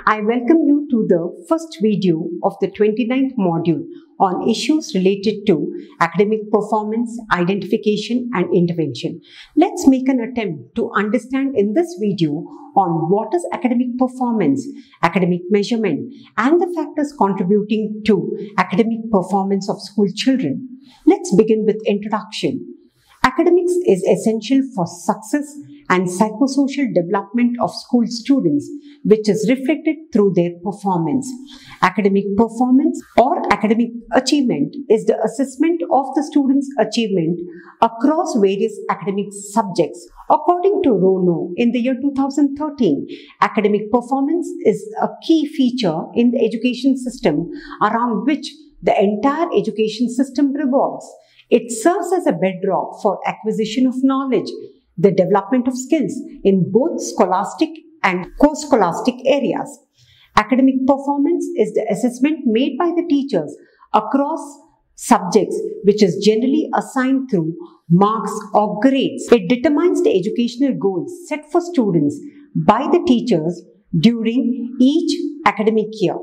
I welcome you to the first video of the 29th module on issues related to academic performance, identification and intervention. Let's make an attempt to understand in this video on what is academic performance, academic measurement and the factors contributing to academic performance of school children. Let's begin with introduction. Academics is essential for success and psychosocial development of school students, which is reflected through their performance. Academic performance or academic achievement is the assessment of the student's achievement across various academic subjects. According to Rono, in the year 2013, academic performance is a key feature in the education system around which the entire education system revolves. It serves as a bedrock for acquisition of knowledge, the development of skills in both scholastic and co-scholastic areas. Academic performance is the assessment made by the teachers across subjects, which is generally assigned through marks or grades. It determines the educational goals set for students by the teachers during each academic year.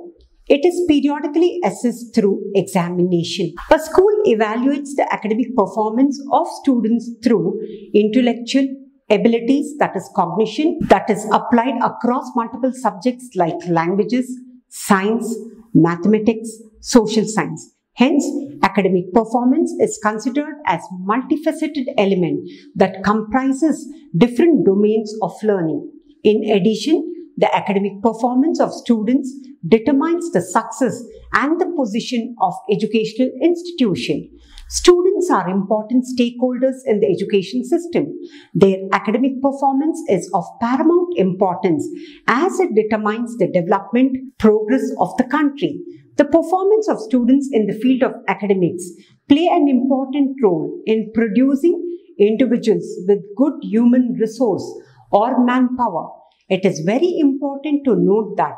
It is periodically assessed through examination. A school evaluates the academic performance of students through intellectual abilities, that is cognition, that is applied across multiple subjects like languages, science, mathematics, social science. Hence, academic performance is considered as a multifaceted element that comprises different domains of learning. In addition, the academic performance of students determines the success and the position of educational institution. Students are important stakeholders in the education system. Their academic performance is of paramount importance as it determines the development progress of the country. The performance of students in the field of academics play an important role in producing individuals with good human resource or manpower. It is very important to note that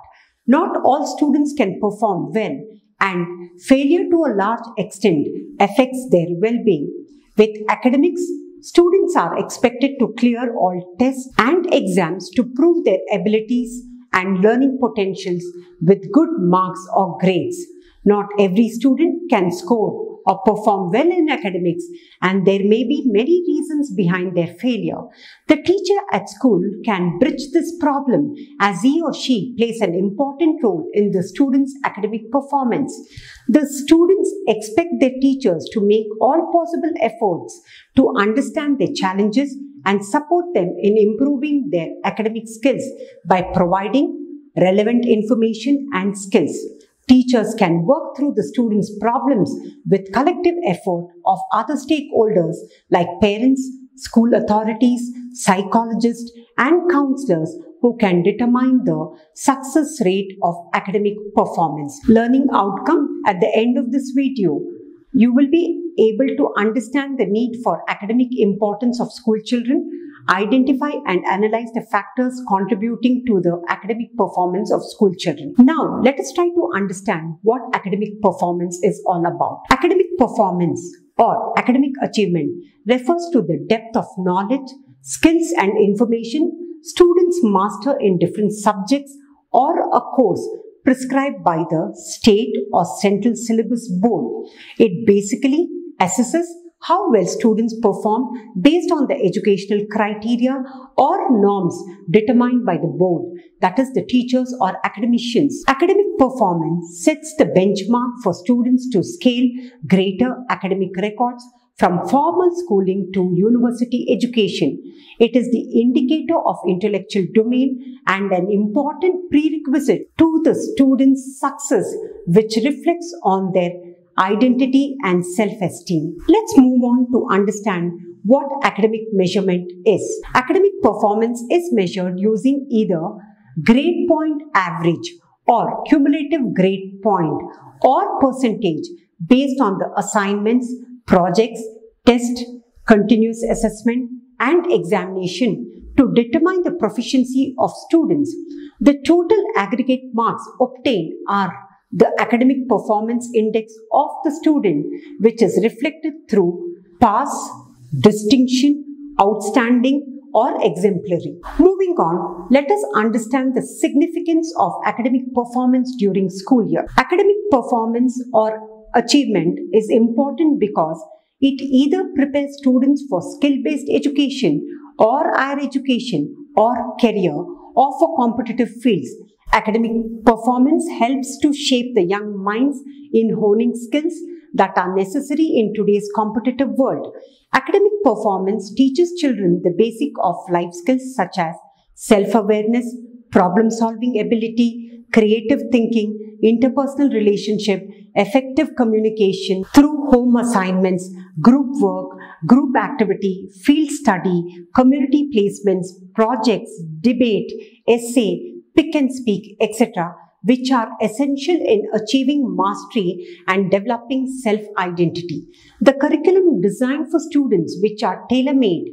not all students can perform well, and failure to a large extent affects their well-being. With academics, students are expected to clear all tests and exams to prove their abilities and learning potentials with good marks or grades. Not every student can score or perform well in academics, and there may be many reasons behind their failure. The teacher at school can bridge this problem as he or she plays an important role in the student's academic performance. The students expect their teachers to make all possible efforts to understand their challenges and support them in improving their academic skills by providing relevant information and skills. Teachers can work through the students' problems with collective effort of other stakeholders like parents, school authorities, psychologists, and counselors who can determine the success rate of academic performance. Learning outcome at the end of this video, you will be able to understand the need for academic importance of school children, identify and analyze the factors contributing to the academic performance of school children. Now, let us try to understand what academic performance is all about. Academic performance or academic achievement refers to the depth of knowledge, skills and information students master in different subjects or a course prescribed by the state or central syllabus board. It basically assesses how well students perform based on the educational criteria or norms determined by the board, that is the teachers or academicians. Academic performance sets the benchmark for students to scale greater academic records from formal schooling to university education. It is the indicator of intellectual domain and an important prerequisite to the student's success, which reflects on their identity and self-esteem. Let's move on to understand what academic measurement is. Academic performance is measured using either grade point average or cumulative grade point or percentage based on the assignments, projects, test, continuous assessment and examination to determine the proficiency of students. The total aggregate marks obtained are the academic performance index of the student, which is reflected through pass, distinction, outstanding or exemplary. Moving on, let us understand the significance of academic performance during school year. Academic performance or achievement is important because it either prepares students for skill-based education or higher education or career or for competitive fields. Academic performance helps to shape the young minds in honing skills that are necessary in today's competitive world. Academic performance teaches children the basic of life skills such as self-awareness, problem-solving ability, creative thinking, interpersonal relationship, effective communication through home assignments, group work, group activity, field study, community placements, projects, debate, essay, pick and speak, etc., which are essential in achieving mastery and developing self-identity. The curriculum designed for students, which are tailor-made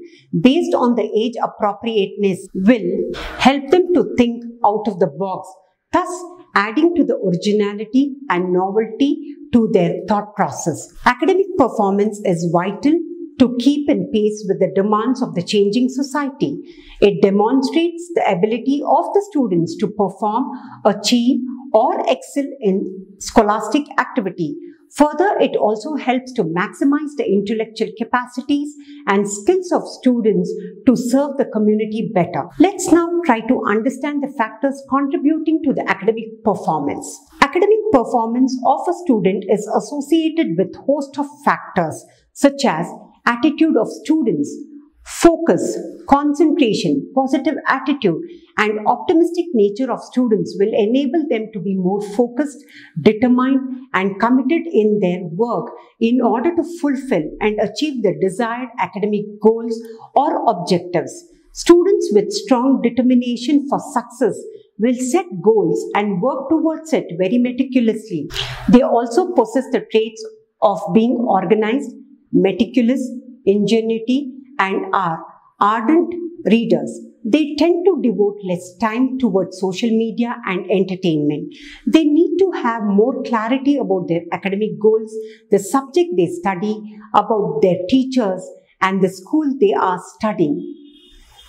based on the age appropriateness, will help them to think out of the box, thus adding to the originality and novelty to their thought process. Academic performance is vital to keep in pace with the demands of the changing society. It demonstrates the ability of the students to perform, achieve, or excel in scholastic activity. Further, it also helps to maximize the intellectual capacities and skills of students to serve the community better. Let's now try to understand the factors contributing to the academic performance. Academic performance of a student is associated with a host of factors such as attitude of students, focus, concentration, positive attitude, and optimistic nature of students will enable them to be more focused, determined, and committed in their work in order to fulfill and achieve the desired academic goals or objectives. Students with strong determination for success will set goals and work towards it very meticulously. They also possess the traits of being organized, meticulous, ingenuity, and are ardent readers. They tend to devote less time towards social media and entertainment. They need to have more clarity about their academic goals, the subject they study, about their teachers, and the school they are studying.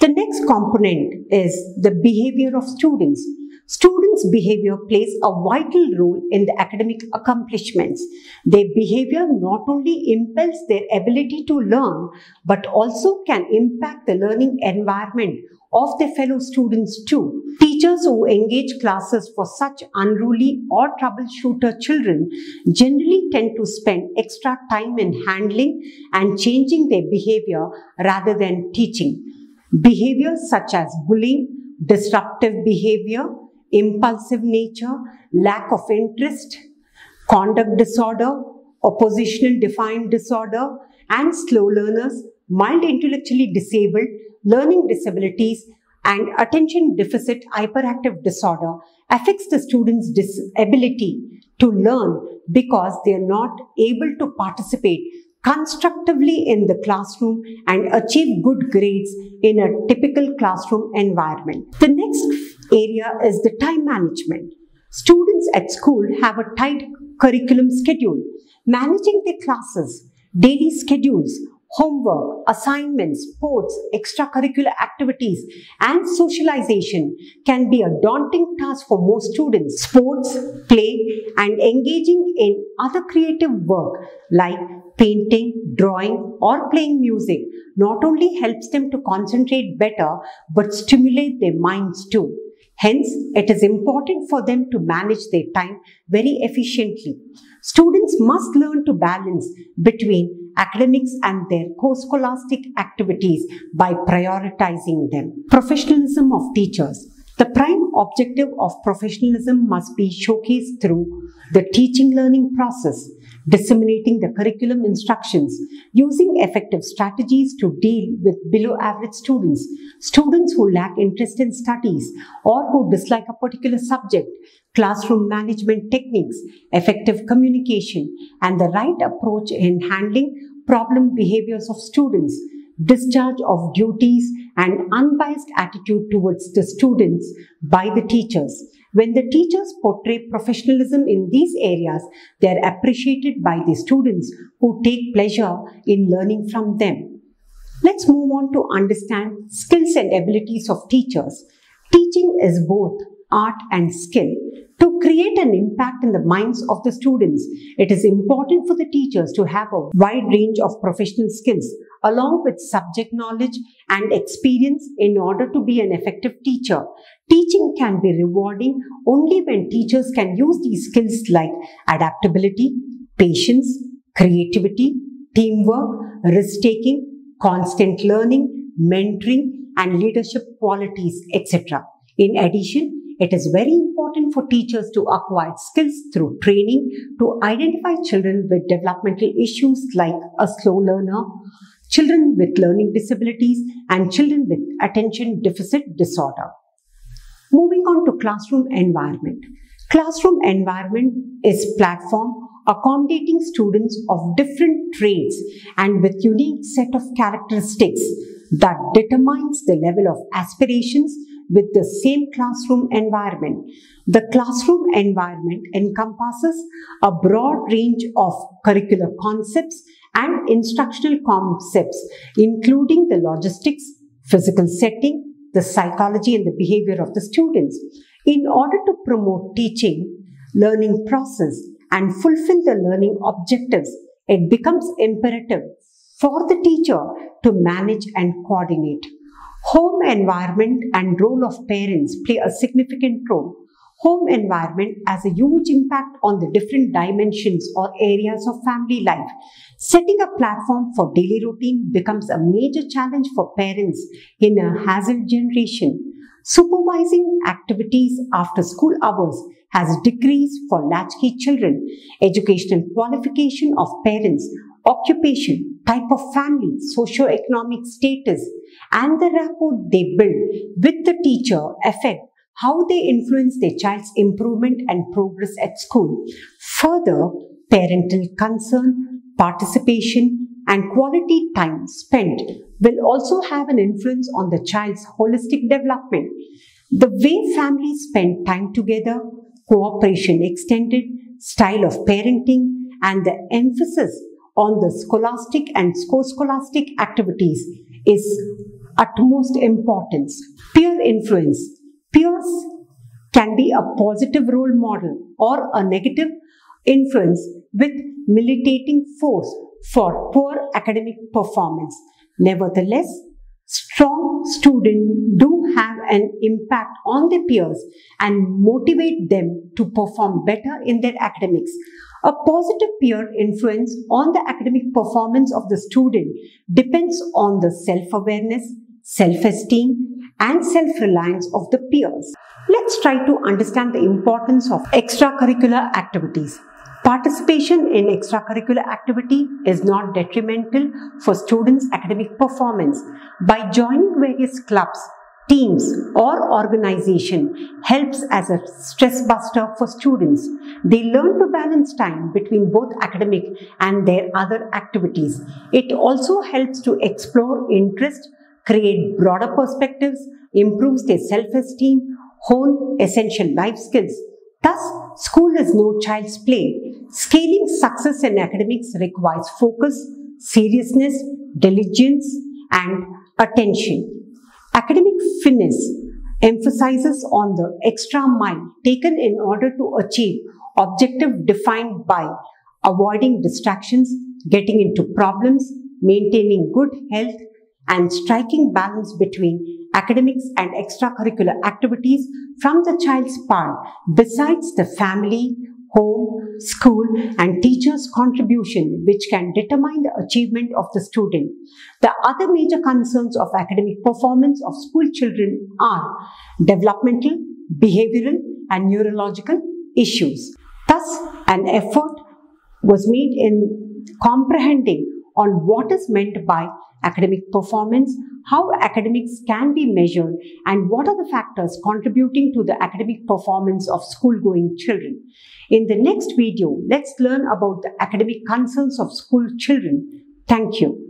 The next component is the behavior of students. Students' behavior plays a vital role in the academic accomplishments. Their behavior not only impels their ability to learn, but also can impact the learning environment of their fellow students too. Teachers who engage classes for such unruly or troubleshooter children generally tend to spend extra time in handling and changing their behavior rather than teaching. Behaviors such as bullying, disruptive behavior, impulsive nature, lack of interest, conduct disorder, oppositional defiant disorder, and slow learners, mild intellectually disabled, learning disabilities, and attention deficit hyperactive disorder affects the students' ability to learn because they are not able to participate constructively in the classroom and achieve good grades in a typical classroom environment. The next area is the time management. Students at school have a tight curriculum schedule. Managing their classes, daily schedules, homework, assignments, sports, extracurricular activities, and socialization can be a daunting task for most students. Sports, play, and engaging in other creative work like painting, drawing, or playing music not only helps them to concentrate better but stimulate their minds too. Hence, it is important for them to manage their time very efficiently. Students must learn to balance between academics and their co-scholastic activities by prioritizing them. Professionalism of teachers. The prime objective of professionalism must be showcased through the teaching-learning process, disseminating the curriculum instructions, using effective strategies to deal with below-average students, students who lack interest in studies or who dislike a particular subject, classroom management techniques, effective communication, and the right approach in handling problem behaviors of students, discharge of duties, and unbiased attitude towards the students by the teachers. When the teachers portray professionalism in these areas, they are appreciated by the students who take pleasure in learning from them. Let's move on to understand skills and abilities of teachers. Teaching is both art and skill. To create an impact in the minds of the students, it is important for the teachers to have a wide range of professional skills along with subject knowledge and experience in order to be an effective teacher. Teaching can be rewarding only when teachers can use these skills like adaptability, patience, creativity, teamwork, risk-taking, constant learning, mentoring, and leadership qualities, etc. In addition, it is very important for teachers to acquire skills through training to identify children with developmental issues like a slow learner, children with learning disabilities, and children with attention deficit disorder. Moving on to classroom environment. Classroom environment is platform accommodating students of different traits and with unique set of characteristics that determines the level of aspirations with the same classroom environment. The classroom environment encompasses a broad range of curricular concepts and instructional concepts, including the logistics, physical setting, the psychology and the behavior of the students. In order to promote teaching, learning process, and fulfill the learning objectives, it becomes imperative for the teacher to manage and coordinate. Home environment and role of parents play a significant role. Home environment has a huge impact on the different dimensions or areas of family life. Setting a platform for daily routine becomes a major challenge for parents in a hazard generation. Supervising activities after school hours has decreased for latchkey children. Educational qualification of parents, occupation, type of family, socio-economic status, and the rapport they build with the teacher affect how they influence their child's improvement and progress at school. Further, parental concern, participation, and quality time spent will also have an influence on the child's holistic development. The way families spend time together, cooperation extended, style of parenting, and the emphasis on the scholastic and co-scholastic activities is utmost importance. Peer influence. Peers can be a positive role model or a negative influence with militating force for poor academic performance. Nevertheless, strong students do have an impact on their peers and motivate them to perform better in their academics. A positive peer influence on the academic performance of the student depends on the self-awareness, self-esteem, and self-reliance of the peers. Let's try to understand the importance of extracurricular activities. Participation in extracurricular activity is not detrimental for students' academic performance. By joining various clubs, teams, or organization helps as a stress buster for students. They learn to balance time between both academic and their other activities. It also helps to explore interest, create broader perspectives, improves their self-esteem, hone essential life skills. Thus, school is no child's play. Scaling success in academics requires focus, seriousness, diligence, and attention. Academic finesse emphasizes on the extra mile taken in order to achieve objective defined by avoiding distractions, getting into problems, maintaining good health, and striking balance between academics and extracurricular activities from the child's part, besides the family, home, school, and teachers' contribution, which can determine the achievement of the student. The other major concerns of academic performance of school children are developmental, behavioral, and neurological issues. Thus, an effort was made in comprehending on what is meant by academic performance, how academics can be measured, and what are the factors contributing to the academic performance of school-going children. In the next video, let's learn about the academic concerns of school children. Thank you.